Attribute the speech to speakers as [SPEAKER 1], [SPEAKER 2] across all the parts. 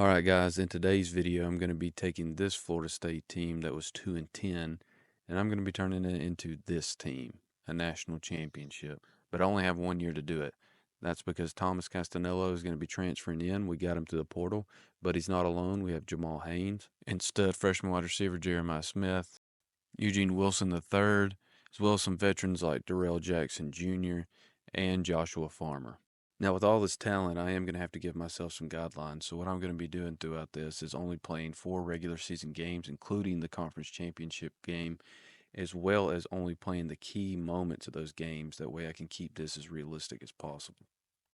[SPEAKER 1] All right, guys, in today's video, I'm going to be taking this Florida State team that was 2-10, and I'm going to be turning it into this team, a national championship. But I only have 1 year to do it. That's because Thomas Castanello is going to be transferring in. We got him through the portal, but he's not alone. We have Jamal Haynes, and stud freshman wide receiver Jeremiah Smith, Eugene Wilson III, as well as some veterans like Darrell Jackson Jr. and Joshua Farmer. Now, with all this talent, I am going to have to give myself some guidelines. So, what I'm going to be doing throughout this is only playing 4 regular season games, including the conference championship game, as well as only playing the key moments of those games. That way, I can keep this as realistic as possible.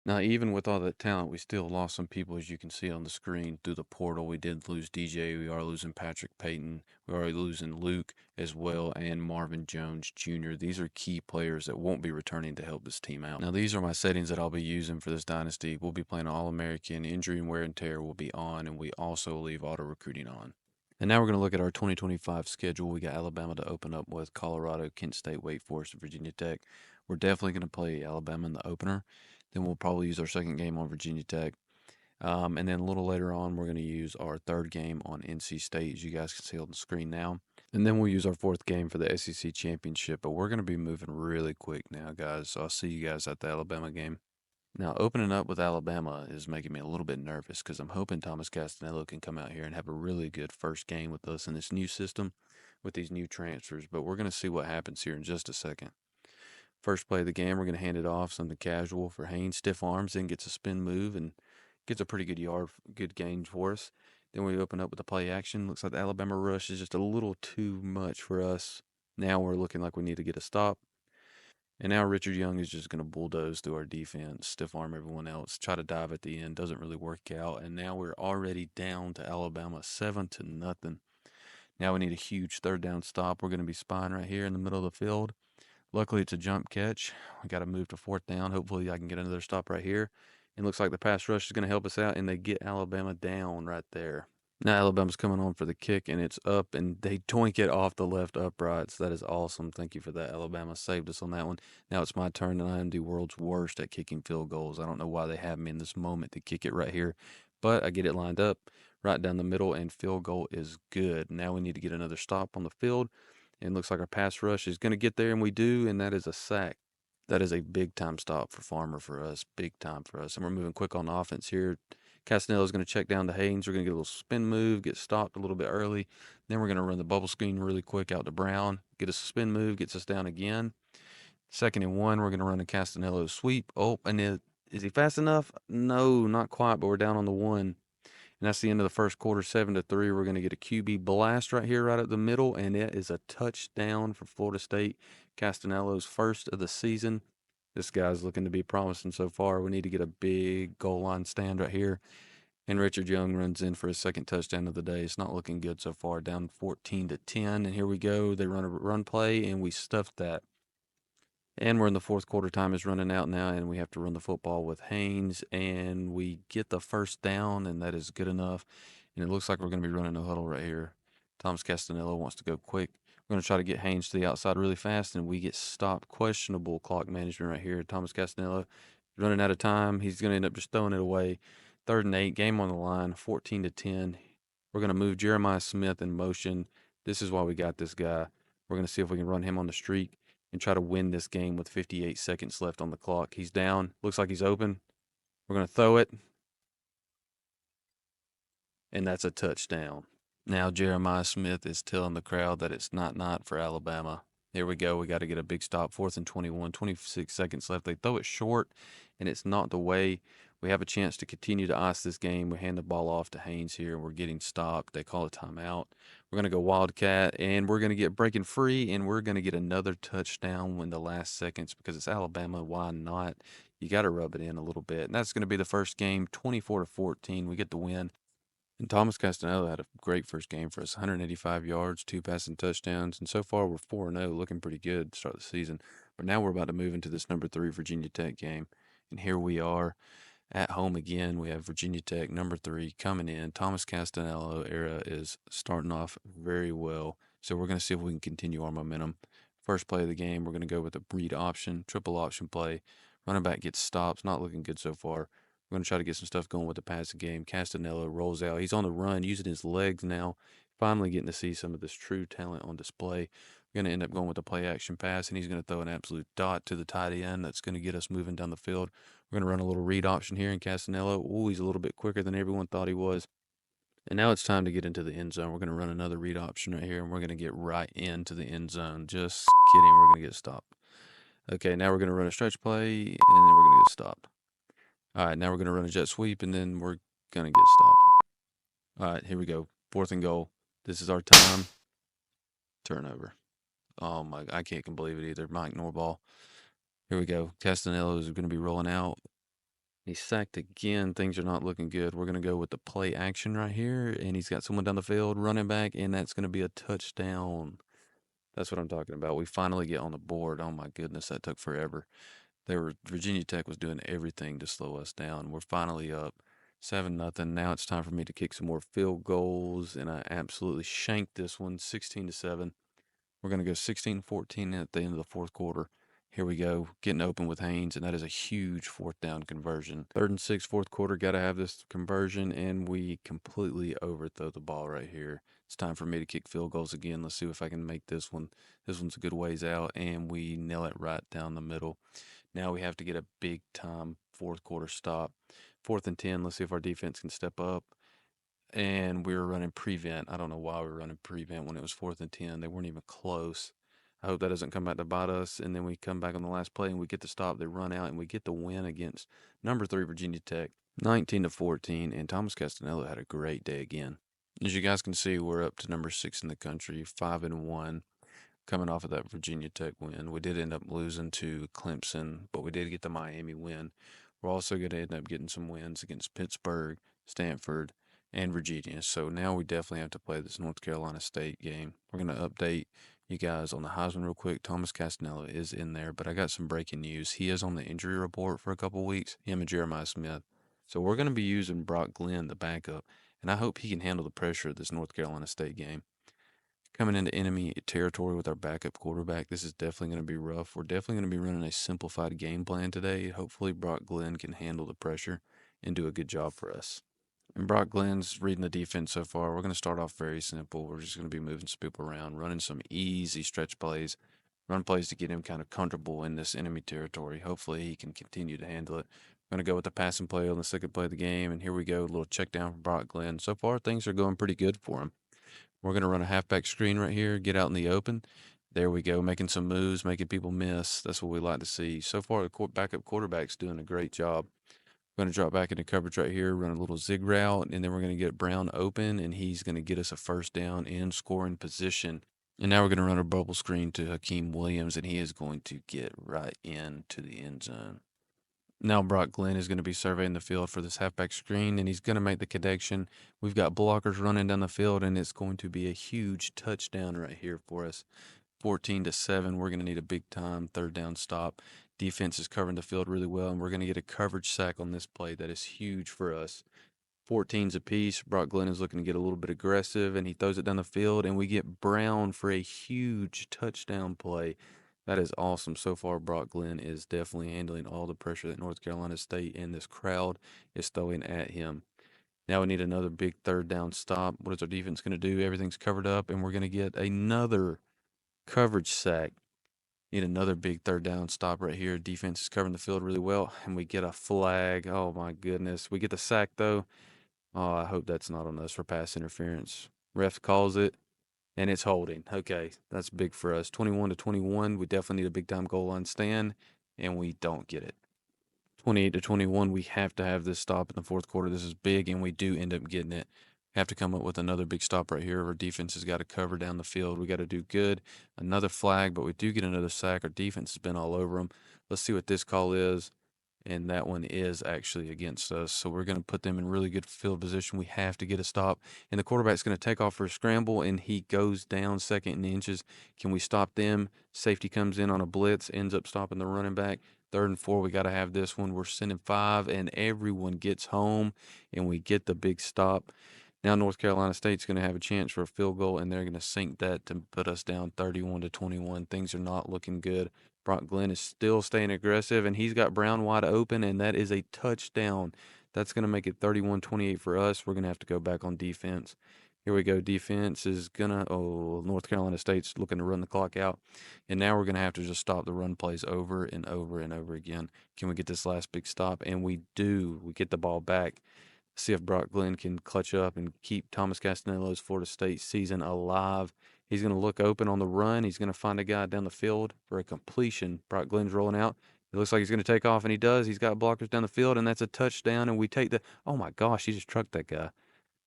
[SPEAKER 1] Now, even with all that talent, we still lost some people, as you can see on the screen, through the portal. We did lose DJ. We are losing Patrick Payton. We are losing Luke as well, and Marvin Jones Jr. These are key players that won't be returning to help this team out. Now, these are my settings that I'll be using for this dynasty. We'll be playing All-American. Injury and wear and tear will be on, and we also leave auto-recruiting on. And now we're going to look at our 2025 schedule. We got Alabama to open up with, Colorado, Kent State, Wake Forest, and Virginia Tech. We're definitely going to play Alabama in the opener. Then we'll probably use our second game on Virginia Tech. And then a little later on, we're going to use our third game on NC State, as you guys can see on the screen now. And then we'll use our fourth game for the ACC Championship. But we're going to be moving really quick now, guys. So I'll see you guys at the Alabama game. Now, opening up with Alabama is making me a little bit nervous because I'm hoping Thomas Castanello can come out here and have a really good first game with us in this new system with these new transfers. But we're going to see what happens here in just a second. First play of the game, we're going to hand it off, something casual for Haynes. Stiff arms, then gets a spin move and gets a pretty good gain for us. Then we open up with the play action. Looks like the Alabama rush is just a little too much for us. Now we're looking like we need to get a stop. And now Richard Young is just going to bulldoze through our defense, stiff arm everyone else, try to dive at the end. Doesn't really work out. And now we're already down to Alabama 7-0. Now we need a huge third down stop. We're going to be spying right here in the middle of the field. Luckily, it's a jump catch. We got to move to fourth down. Hopefully, I can get another stop right here. And looks like the pass rush is going to help us out, and they get Alabama down right there. Now Alabama's coming on for the kick, and it's up, and they doink it off the left uprights. That is awesome. Thank you for that. Alabama saved us on that one. Now it's my turn, and I am the world's worst at kicking field goals. I don't know why they have me in this moment to kick it right here, but I get it lined up right down the middle, and field goal is good. Now we need to get another stop on the field. And looks like our pass rush is going to get there, and we do, and that is a sack. That is a big-time stop for Farmer for us, big time for us. And we're moving quick on offense here. Castanello is going to check down to Haynes. We're going to get a little spin move, get stopped a little bit early. Then we're going to run the bubble screen really quick out to Brown, get a spin move, gets us down again. 2nd and 1, we're going to run a Castanello sweep. Oh, and is he fast enough? No, not quite, but we're down on the 1. And that's the end of the first quarter, 7-3. We're going to get a QB blast right here, right up the middle, and it is a touchdown for Florida State. Castanello's first of the season. This guy's looking to be promising so far. We need to get a big goal line stand right here. And Richard Young runs in for his second touchdown of the day. It's not looking good so far, down 14-10. And here we go. They run a run play, and we stuffed that. And we're in the fourth quarter. Time is running out now, and we have to run the football with Haynes, and we get the first down, and that is good enough. And it looks like we're going to be running a huddle right here. Thomas Castanello wants to go quick. We're going to try to get Haynes to the outside really fast, and we get stopped. Questionable clock management right here. Thomas Castanello running out of time. He's going to end up just throwing it away. 3rd and 8, game on the line, 14-10. We're going to move Jeremiah Smith in motion. This is why we got this guy. We're going to see if we can run him on the streak and try to win this game with 58 seconds left on the clock. He's down. Looks like he's open. We're going to throw it. And that's a touchdown. Now Jeremiah Smith is telling the crowd that it's not for Alabama. Here we go. We got to get a big stop. 4th and 21, 26 seconds left. They throw it short, and it's not the way. We have a chance to continue to ice this game. We hand the ball off to Haynes here. We're getting stopped. They call a timeout. We're going to go Wildcat, and we're going to get breaking free, and we're going to get another touchdown in the last seconds because it's Alabama. Why not? You got to rub it in a little bit. And that's going to be the first game, 24-14. We get the win. And Thomas Castanello had a great first game for us, 185 yards, 2 passing touchdowns, and so far we're 4-0, looking pretty good to start the season. But now we're about to move into this number 3 Virginia Tech game, and here we are at home again. We have Virginia Tech, number 3, coming in. Thomas Castanello era is starting off very well, so we're going to see if we can continue our momentum. First play of the game, we're going to go with a read option, triple option play. Running back gets stops, not looking good so far. We're going to try to get some stuff going with the passing game. Castanella rolls out. He's on the run, using his legs now. Finally getting to see some of this true talent on display. We're going to end up going with a play action pass, and he's going to throw an absolute dot to the tight end. That's going to get us moving down the field. We're going to run a little read option here in Castanella. Ooh, he's a little bit quicker than everyone thought he was. And now it's time to get into the end zone. We're going to run another read option right here, and we're going to get right into the end zone. Just kidding. We're going to get stopped. Okay, now we're going to run a stretch play, and then we're going to get stopped. All right, now we're going to run a jet sweep, and then we're going to get stopped. All right, here we go. 4th and goal. This is our time. Turnover. Oh, my, I can't believe it either. Mike Norvall. Here we go. Castanello is going to be rolling out. He's sacked again. Things are not looking good. We're going to go with the play action right here, and he's got someone down the field, running back, and that's going to be a touchdown. That's what I'm talking about. We finally get on the board. Oh, my goodness, that took forever. Virginia Tech was doing everything to slow us down. We're finally up 7-0. Now it's time for me to kick some more field goals, and I absolutely shanked this one, 16-7. We're going to go 16-14 at the end of the 4th quarter. Here we go, getting open with Haynes, and that is a huge 4th down conversion. 3rd and 6, 4th quarter, got to have this conversion, and we completely overthrow the ball right here. It's time for me to kick field goals again. Let's see if I can make this one. This one's a good ways out, and we nail it right down the middle. Now we have to get a big-time 4th quarter stop. 4th and 10, let's see if our defense can step up. And we were running prevent. I don't know why we were running prevent when it was 4th and 10. They weren't even close. I hope that doesn't come back to bite us. And then we come back on the last play and we get the stop. They run out and we get the win against number 3 Virginia Tech, 19-14. And Thomas Castanello had a great day again. As you guys can see, we're up to number 6 in the country, 5-1. Coming off of that Virginia Tech win. We did end up losing to Clemson, but we did get the Miami win. We're also going to end up getting some wins against Pittsburgh, Stanford, and Virginia. So now we definitely have to play this North Carolina State game. We're going to update you guys on the Heisman real quick. Thomas Castanella is in there, but I got some breaking news. He is on the injury report for a couple weeks, him and Jeremiah Smith. So we're going to be using Brock Glenn, the backup, and I hope he can handle the pressure of this North Carolina State game. Coming into enemy territory with our backup quarterback, this is definitely going to be rough. We're definitely going to be running a simplified game plan today. Hopefully Brock Glenn can handle the pressure and do a good job for us. And Brock Glenn's reading the defense so far. We're going to start off very simple. We're just going to be moving some people around, running some easy stretch plays, run plays to get him kind of comfortable in this enemy territory. Hopefully he can continue to handle it. I'm going to go with the passing play on the second play of the game, and here we go, a little check down from Brock Glenn. So far, things are going pretty good for him. We're going to run a halfback screen right here, get out in the open. There we go, making some moves, making people miss. That's what we like to see. So far, the backup quarterback's doing a great job. We're going to drop back into coverage right here, run a little zig route, and then we're going to get Brown open, and he's going to get us a first down in scoring position. And now we're going to run a bubble screen to Hakeem Williams, and he is going to get right into the end zone. Now Brock Glenn is going to be surveying the field for this halfback screen, and he's going to make the connection. We've got blockers running down the field, and it's going to be a huge touchdown right here for us. 14-7. We're going to need a big-time 3rd down stop. Defense is covering the field really well, and we're going to get a coverage sack on this play. That is huge for us. 14s apiece. Brock Glenn is looking to get a little bit aggressive, and he throws it down the field, and we get Brown for a huge touchdown play. That is awesome. So far, Brock Glenn is definitely handling all the pressure that North Carolina State and this crowd is throwing at him. Now we need another big 3rd down stop. What is our defense going to do? Everything's covered up, and we're going to get another coverage sack. Need another big 3rd down stop right here. Defense is covering the field really well, and we get a flag. Oh, my goodness. We get the sack, though. Oh, I hope that's not on us for pass interference. Ref calls it. And it's holding. Okay, that's big for us. 21-21. We definitely need a big-time goal line stand, and we don't get it. 28-21. We have to have this stop in the 4th quarter. This is big, and we do end up getting it. Have to come up with another big stop right here. Our defense has got to cover down the field. We got to do good. Another flag, but we do get another sack. Our defense has been all over them. Let's see what this call is. And that one is actually against us. So we're going to put them in really good field position. We have to get a stop. And the quarterback's going to take off for a scramble, and he goes down 2nd and inches. Can we stop them? Safety comes in on a blitz, ends up stopping the running back. 3rd and 4, we got to have this one. We're sending 5, and everyone gets home, and we get the big stop. Now North Carolina State's going to have a chance for a field goal, and they're going to sink that to put us down 31-21. Things are not looking good. Brock Glenn is still staying aggressive, and he's got Brown wide open, and that is a touchdown. That's going to make it 31-28 for us. We're going to have to go back on defense. Here we go. Defense is going to, North Carolina State's looking to run the clock out. And now we're going to have to just stop the run plays over and over and over again. Can we get this last big stop? And we do. We get the ball back. See if Brock Glenn can clutch up and keep Thomas Castanelo's Florida State season alive. He's going to look open on the run. He's going to find a guy down the field for a completion. Brock Glenn's rolling out. It looks like he's going to take off, and he does. He's got blockers down the field, and that's a touchdown. And we take the – oh, my gosh, he just trucked that guy.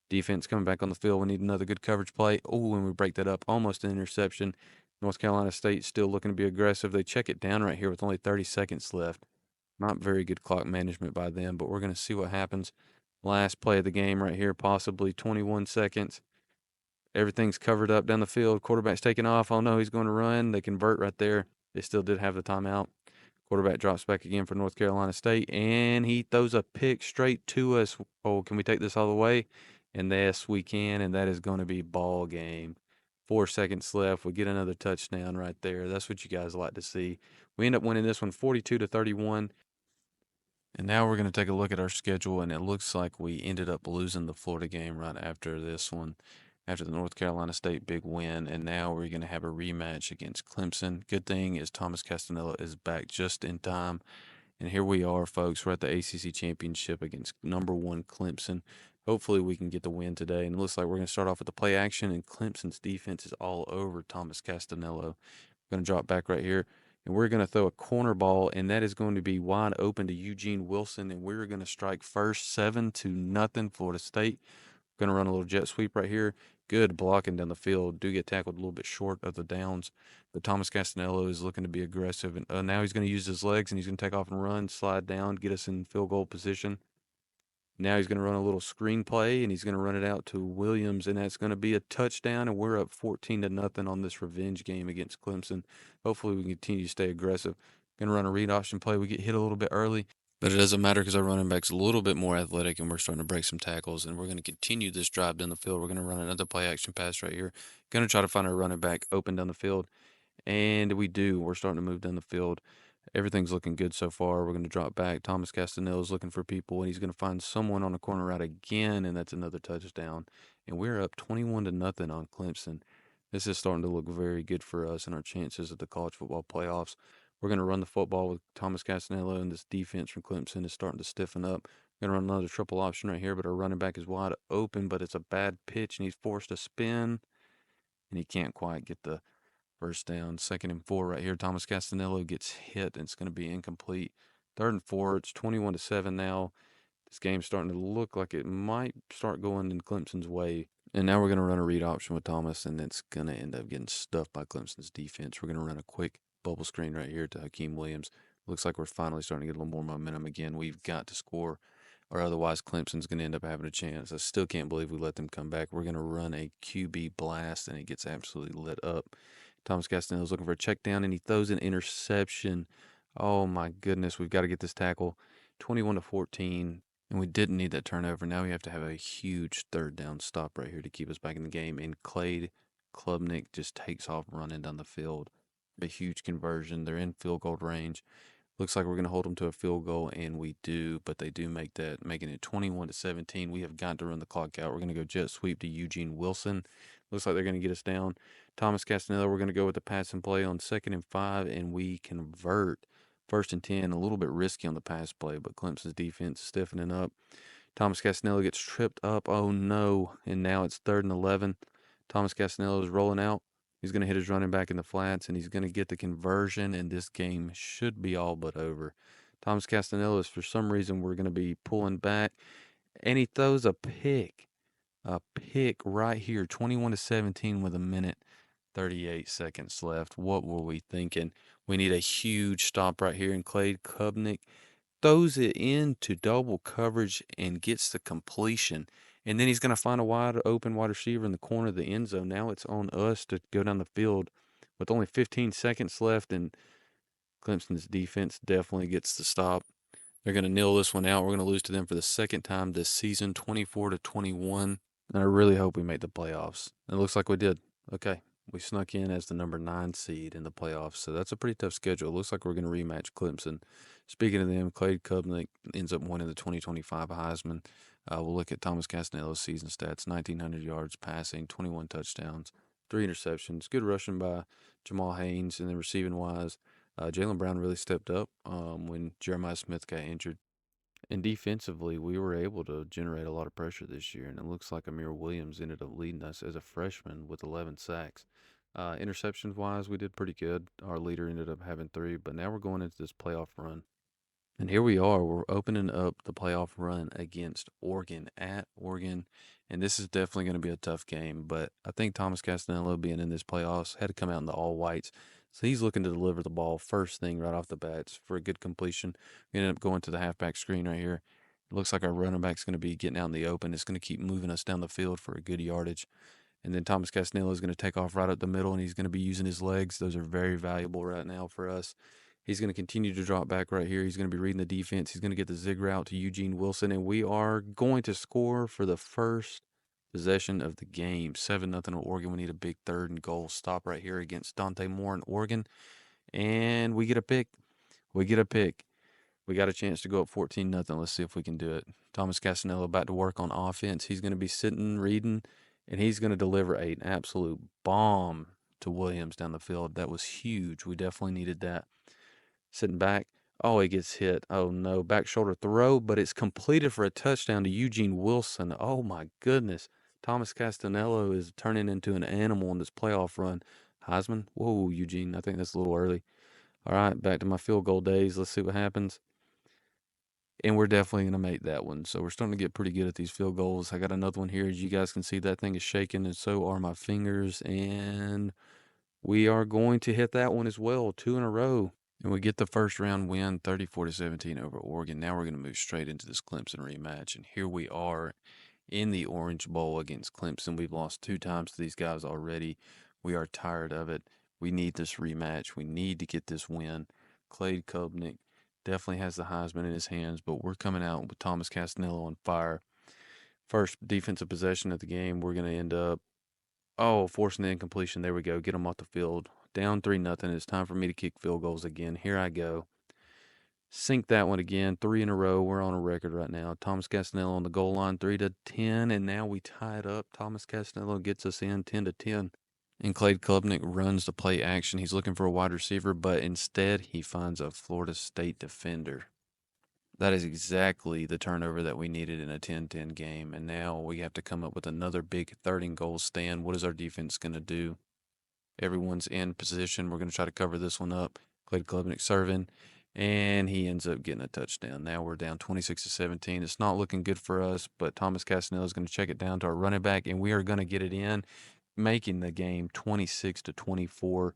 [SPEAKER 1] Defense coming back on the field. We need another good coverage play. Oh, and we break that up. Almost an interception. North Carolina State still looking to be aggressive. They check it down right here with only 30 seconds left. Not very good clock management by them, but we're going to see what happens. Last play of the game right here, possibly 21 seconds. Everything's covered up down the field. Quarterback's taking off. Oh, no, he's going to run. They convert right there. They still did have the timeout. Quarterback drops back again for North Carolina State, and he throws a pick straight to us. Oh, can we take this all the way? And yes, we can, and that is going to be ball game. 4 seconds left. We get another touchdown right there. That's what you guys like to see. We end up winning this one 42-31. And now we're going to take a look at our schedule, and it looks like we ended up losing the Florida game right after this one, after the North Carolina State big win, and now we're going to have a rematch against Clemson. Good thing is Thomas Castanella is back just in time, and here we are, folks. We're at the ACC Championship against #1 Clemson. Hopefully we can get the win today, and it looks like we're going to start off with the play action, and Clemson's defense is all over Thomas Castanello. We're going to drop back right here. And we're going to throw a corner ball, and that is going to be wide open to Eugene Wilson, and we're going to strike first 7-0 Florida State. We're going to run a little jet sweep right here. Good blocking down the field. Do get tackled a little bit short of the downs, but Thomas Castanello is looking to be aggressive, and now he's going to use his legs, and he's going to take off and run, slide down, get us in field goal position. Now he's going to run a little screen play, and he's going to run it out to Williams, and that's going to be a touchdown, and we're up 14-0 on this revenge game against Clemson. Hopefully we can continue to stay aggressive. Going to run a read option play. We get hit a little bit early, but it doesn't matter because our running back's a little bit more athletic, and we're starting to break some tackles, and we're going to continue this drive down the field. We're going to run another play action pass right here. Going to try to find our running back open down the field, and we do. We're starting to move down the field. Everything's looking good so far. We're going to drop back. Thomas Castanello is looking for people, and he's going to find someone on the corner route again, and that's another touchdown. And we're up 21-0 on Clemson. This is starting to look very good for us and our chances at the college football playoffs. We're going to run the football with Thomas Castanello, and this defense from Clemson is starting to stiffen up. We're going to run another triple option right here, but our running back is wide open, but it's a bad pitch, and he's forced to spin, and he can't quite get the first down. 2nd and 4 right here. Thomas Castanello gets hit, and it's going to be incomplete. 3rd and 4. It's 21-7 now. This game's starting to look like it might start going in Clemson's way. And now we're going to run a read option with Thomas, and it's going to end up getting stuffed by Clemson's defense. We're going to run a quick bubble screen right here to Hakeem Williams. Looks like we're finally starting to get a little more momentum again. We've got to score, or otherwise Clemson's going to end up having a chance. I still can't believe we let them come back. We're going to run a QB blast, and it gets absolutely lit up. Thomas Castanello's looking for a check down, and he throws an interception. Oh, my goodness. We've got to get this tackle. 21-14, and we didn't need that turnover. Now we have to have a huge 3rd down stop right here to keep us back in the game, and Clade Klubnik just takes off running down the field. A huge conversion. They're in field goal range. Looks like we're going to hold them to a field goal, and we do, but they do make that, making it 21-17. We have got to run the clock out. We're going to go jet sweep to Eugene Wilson. Looks like they're going to get us down. Thomas Castanello, we're going to go with the pass and play on 2nd and 5, and we convert. 1st and 10, a little bit risky on the pass play, but Clemson's defense is stiffening up. Thomas Castanello gets tripped up. Oh, no, and now it's 3rd and 11. Thomas Castanello is rolling out. He's going to hit his running back in the flats, and he's going to get the conversion, and this game should be all but over. Thomas Castanello is, for some reason, we're going to be pulling back, and he throws a pick. A pick right here, 21-17 with 1:38 seconds left. What were we thinking? We need a huge stop right here, and Clade Klubnik throws it into double coverage and gets the completion. And then he's going to find a wide open wide receiver in the corner of the end zone. Now it's on us to go down the field with only 15 seconds left, and Clemson's defense definitely gets the stop. They're going to nil this one out. We're going to lose to them for the 2nd time this season, 24-21. And I really hope we make the playoffs. It looks like we did. Okay, we snuck in as the number 9 seed in the playoffs, so that's a pretty tough schedule. It looks like we're going to rematch Clemson. Speaking of them, Clay Kubnik ends up winning the 2025 Heisman. We'll look at Thomas Castanello's season stats: 1,900 yards passing, 21 touchdowns, 3 interceptions. Good rushing by Jamal Haynes, and then receiving wise, Jalen Brown really stepped up when Jeremiah Smith got injured. And defensively, we were able to generate a lot of pressure this year, and it looks like Amir Williams ended up leading us as a freshman with 11 sacks. Interceptions wise, we did pretty good. Our leader ended up having 3, but now we're going into this playoff run. And here we are. We're opening up the playoff run against Oregon at Oregon. And this is definitely going to be a tough game. But I think Thomas Castanello, being in this playoffs, had to come out in the all whites. So he's looking to deliver the ball first thing right off the bats for a good completion. We ended up going to the halfback screen right here. It looks like our running back's going to be getting out in the open. It's going to keep moving us down the field for a good yardage. And then Thomas Castanello is going to take off right up the middle, and he's going to be using his legs. Those are very valuable right now for us. He's going to continue to drop back right here. He's going to be reading the defense. He's going to get the zig route to Eugene Wilson, and we are going to score for the first possession of the game. 7-0 Oregon. We need a big 3rd and goal stop right here against Dante Moore in Oregon, and we get a pick. We get a pick. We got a chance to go up 14-0. Let's see if we can do it. Thomas Castanello about to work on offense. He's going to be sitting, reading, and he's going to deliver an absolute bomb to Williams down the field. That was huge. We definitely needed that. Sitting back. Oh, he gets hit. Oh, no. Back shoulder throw, but it's completed for a touchdown to Eugene Wilson. Oh, my goodness. Thomas Castanello is turning into an animal in this playoff run. Heisman? Whoa, Eugene. I think that's a little early. All right, back to my field goal days. Let's see what happens. And we're definitely going to make that one. So we're starting to get pretty good at these field goals. I got another one here. As you guys can see, that thing is shaking, and so are my fingers. And we are going to hit that one as well, 2 in a row. And we get the first round win, 34-17 over Oregon. Now we're going to move straight into this Clemson rematch. And here we are in the Orange Bowl against Clemson. We've lost 2 times to these guys already. We are tired of it. We need this rematch. We need to get this win. Clay Kubnik definitely has the Heisman in his hands, but we're coming out with Thomas Castanello on fire. First defensive possession of the game, we're going to end up, forcing the incompletion. There we go. Get them off the field. Down 3-0. It's time for me to kick field goals again. Here I go. Sink that one again. 3 in a row. We're on a record right now. Thomas Castanello on the goal line, 3-10, and now we tie it up. Thomas Castanello gets us in 10-10. And Clay Klubnik runs the play action. He's looking for a wide receiver, but instead he finds a Florida State defender. That is exactly the turnover that we needed in a 10-10 game. And now we have to come up with another big 3rd and goal stand. What is our defense going to do? Everyone's in position. We're going to try to cover this one up. Clay Klubnik serving, and he ends up getting a touchdown. Now we're down 26-17. It's not looking good for us, but Thomas Castanello is going to check it down to our running back, and we are going to get it in, making the game 26-24.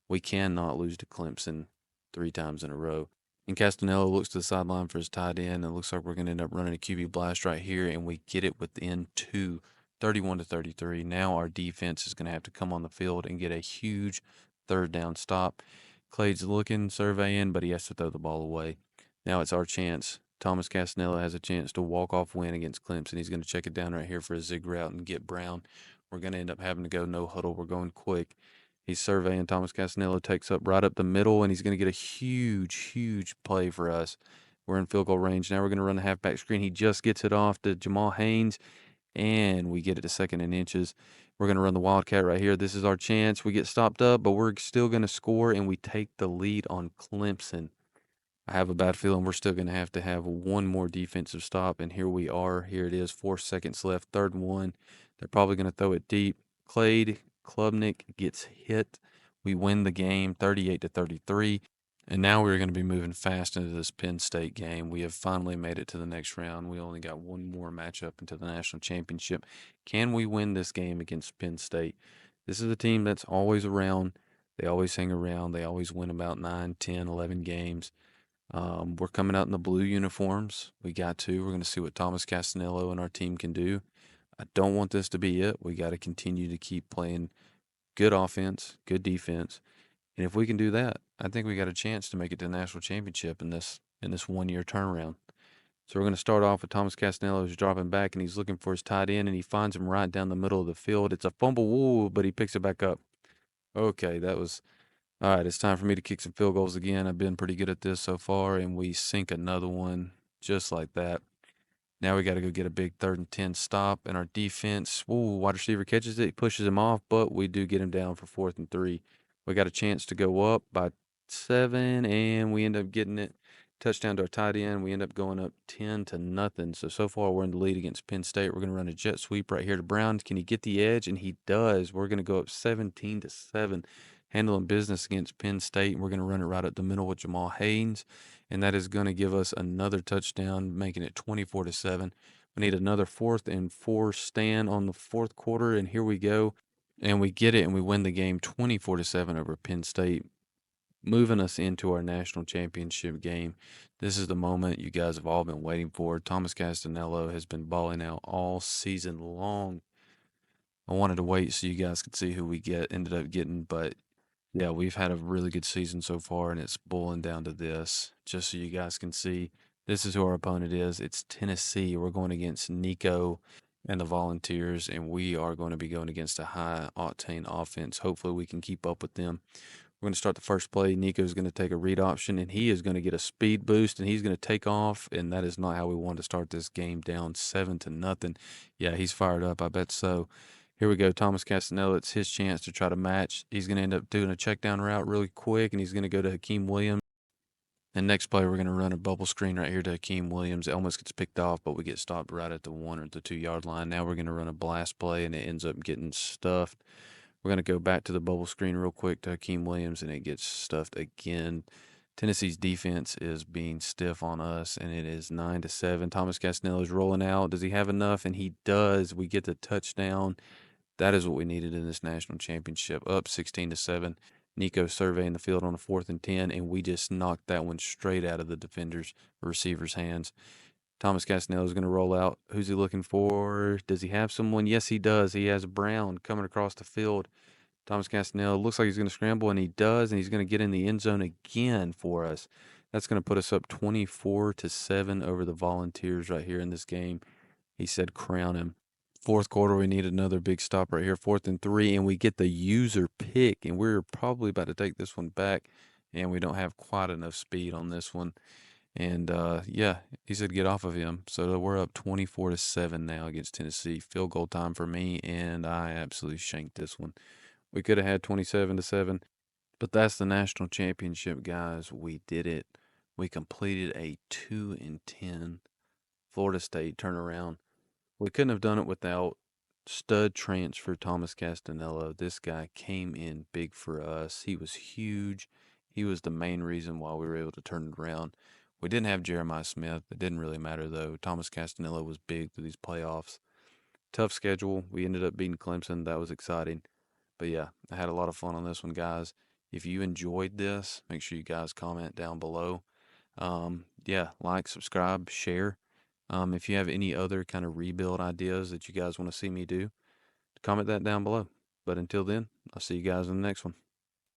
[SPEAKER 1] We cannot lose to Clemson 3 times in a row. And Castanello looks to the sideline for his tight end. It looks like we're going to end up running a QB blast right here, and we get it within 2, 31-33. Now our defense is going to have to come on the field and get a huge 3rd down stop. Clay's looking, surveying, but he has to throw the ball away. Now it's our chance. Thomas Castanello has a chance to walk-off win against Clemson. He's going to check it down right here for a zig route and get Brown. We're going to end up having to go no huddle. We're going quick. He's surveying. Thomas Castanello takes up right up the middle, and he's going to get a huge, huge play for us. We're in field goal range. Now we're going to run the halfback screen. He just gets it off to Jamal Haynes, and we get it to 2nd and inches. We're going to run the Wildcat right here. This is our chance. We get stopped up, but we're still going to score, and we take the lead on Clemson. I have a bad feeling we're still going to have one more defensive stop, and here we are. Here it is, 4 seconds left, 3rd and 1. They're probably going to throw it deep. Clay Klubnik gets hit. We win the game 38-33. And now we're going to be moving fast into this Penn State game. We have finally made it to the next round. We only got one more matchup into the national championship. Can we win this game against Penn State? This is a team that's always around. They always hang around. They always win about 9, 10, 11 games. We're coming out in the blue uniforms. We're going to see what Thomas Castanello and our team can do. I don't want this to be it. We got to continue to keep playing good offense, good defense. And if we can do that, I think we got a chance to make it to the national championship in this 1-year turnaround. So we're going to start off with Thomas Castanello who's dropping back, and he's looking for his tight end, and he finds him right down the middle of the field. It's a fumble, but he picks it back up. Okay, that was All right, it's time for me to kick some field goals again. I've been pretty good at this so far, and we sink another one just like that. Now we got to go get a big 3rd and 10 stop, and our defense, ooh, wide receiver catches it, pushes him off, but we do get him down for 4th and 3. We got a chance to go up by 7, and we end up getting it. Touchdown to our tight end. We end up going up 10-0. So far we're in the lead against Penn State. We're going to run a jet sweep right here to Brown. Can he get the edge? And he does. We're going to go up 17-7, handling business against Penn State. And we're going to run it right up the middle with Jamal Haynes, and that is going to give us another touchdown, making it 24-7. We need another 4th-and-4 stand on the fourth quarter, and here we go. And we get it, and we win the game 24-7 over Penn State, moving us into our national championship game. This is the moment you guys have all been waiting for. Thomas Castanello has been balling out all season long. I wanted to wait so you guys could see who we ended up getting, but yeah, we've had a really good season so far, and it's boiling down to this. Just so you guys can see, this is who our opponent is. It's Tennessee. We're going against Nico and the Volunteers, and we are going to be going against a high-octane offense. Hopefully, we can keep up with them. We're going to start the first play. Nico's going to take a read option, and he is going to get a speed boost, and he's going to take off, and that is not how we want to start this game, down 7-0. Yeah, he's fired up. I bet so. Here we go, Thomas Castanello. It's his chance to try to match. He's going to end up doing a check down route really quick, and he's going to go to Hakeem Williams. And next play, we're going to run a bubble screen right here to Hakeem Williams. It almost gets picked off, but we get stopped right at the 1 or the 2 yard line. Now we're going to run a blast play, and it ends up getting stuffed. We're going to go back to the bubble screen real quick to Hakeem Williams, and it gets stuffed again. Tennessee's defense is being stiff on us, and it is 9-7. Thomas Castanello is rolling out. Does he have enough? And he does. We get the touchdown. That is what we needed in this national championship. Up 16-7. Nico surveying the field on a 4th-and-10, and we just knocked that one straight out of the receiver's hands. Thomas Castanello is going to roll out. Who's he looking for? Does he have someone? Yes, he does. He has Brown coming across the field. Thomas Castanello looks like he's going to scramble, and he does, and he's going to get in the end zone again for us. That's going to put us up 24-7 over the Volunteers right here in this game. He said crown him. Fourth quarter, we need another big stop right here, 4th-and-3, and we get the user pick, and we're probably about to take this one back, and we don't have quite enough speed on this one. And yeah, he said get off of him. So we're up 24-7 now against Tennessee. Field goal time for me, and I absolutely shanked this one. We could have had 27-7, but that's the national championship, guys. We did it. We completed a 2-10 Florida State turnaround. We couldn't have done it without stud transfer Thomas Castanello. This guy came in big for us. He was huge. He was the main reason why we were able to turn it around. We didn't have Jeremiah Smith. It didn't really matter, though. Thomas Castanello was big through these playoffs. Tough schedule. We ended up beating Clemson. That was exciting. But yeah, I had a lot of fun on this one, guys. If you enjoyed this, make sure you guys comment down below. Yeah, like, subscribe, share. If you have any other kind of rebuild ideas that you guys want to see me do, comment that down below. But until then, I'll see you guys in the next one.